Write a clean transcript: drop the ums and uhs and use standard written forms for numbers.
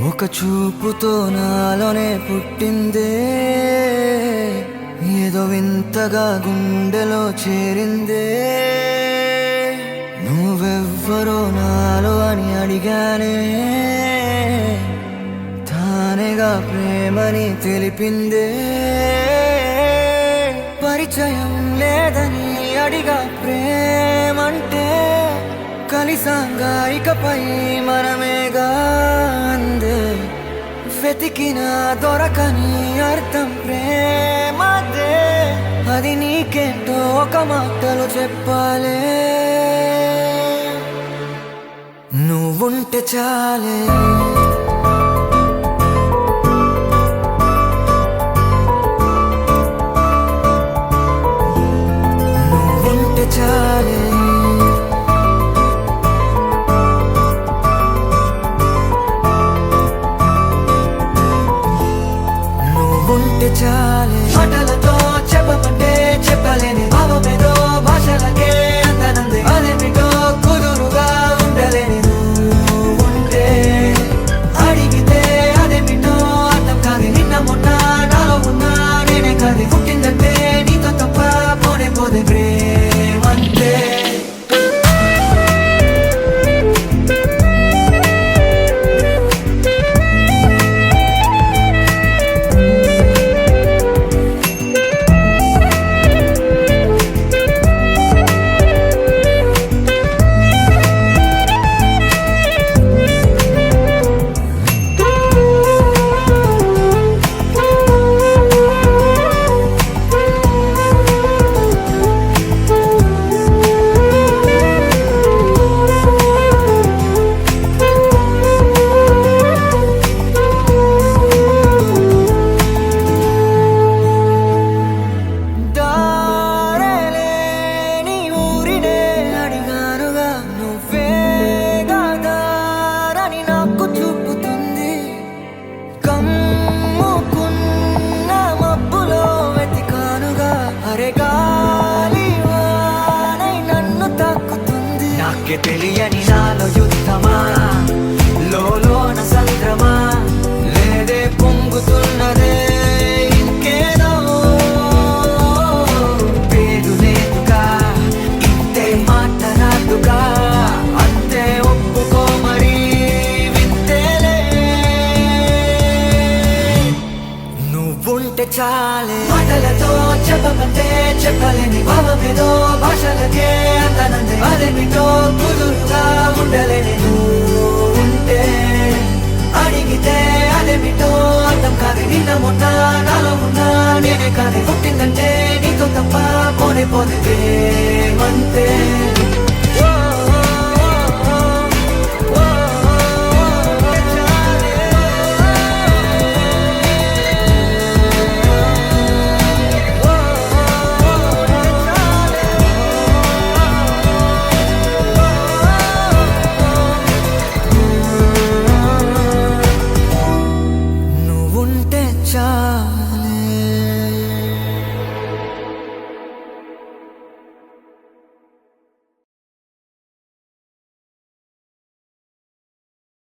ఒక చూపుతో నాలోనే పుట్టిందే, ఏదో వింతగా గుండెలో చేరిందే. నువ్వెవ్వరో నాలో అని అడిగానే, తానేగా ప్రేమని తెలిపిందే. పరిచయం లేదని అడిగా ప్రేమంటే, కలిసాంగా ఇకపై మనమేగా అందే. వెతికిన దొరకని అర్థం ప్రేమదే, అది నీకేంటో ఒక మాటలో చెప్పాలే. నువ్వుంటే చాలే, నువ్వుంటే చాలే, ఉంటే చాలే. మాటలతో చెప్పమంటే చెప్పలేని భావమేదో భాషలకే అందనంది. అదేమిటో కుదురుగా ఉండలేని నువ్వుంటే, అడిగితే అదేమిటో అర్థం కాదు. నిన్న మొన్న నాలో ఉన్నా నేనే కాదు. పుట్టిందంటే నీతో తప్ప పోనే పోదే ప్రేమంతే. నాకే తెలియని నాలో యుద్ధమా, లోన సంద్రమా, లేదే పొంగుతున్నదే ఇంకేదో. పేరు లేదుగా, ఇంతే మాట రాదుగా, అంతే ఒప్పుకో మరి వింతేలే. నువ్వుంటే చాలే. మాటలతో చెప్పమంటే చెప్పలేని భావమేదో భాషలకే అందనందే. అదేమిటో కుదురుగా ఉండలేని నువ్వుంటే, అడిగితే అదేమిటో అర్థం కాదు. నిన్న మొన్న నాలో ఉన్నా నేనే కాదు. పుట్టిందంటే నీతో తప్ప పోనే పోతే ప్రేమంతే.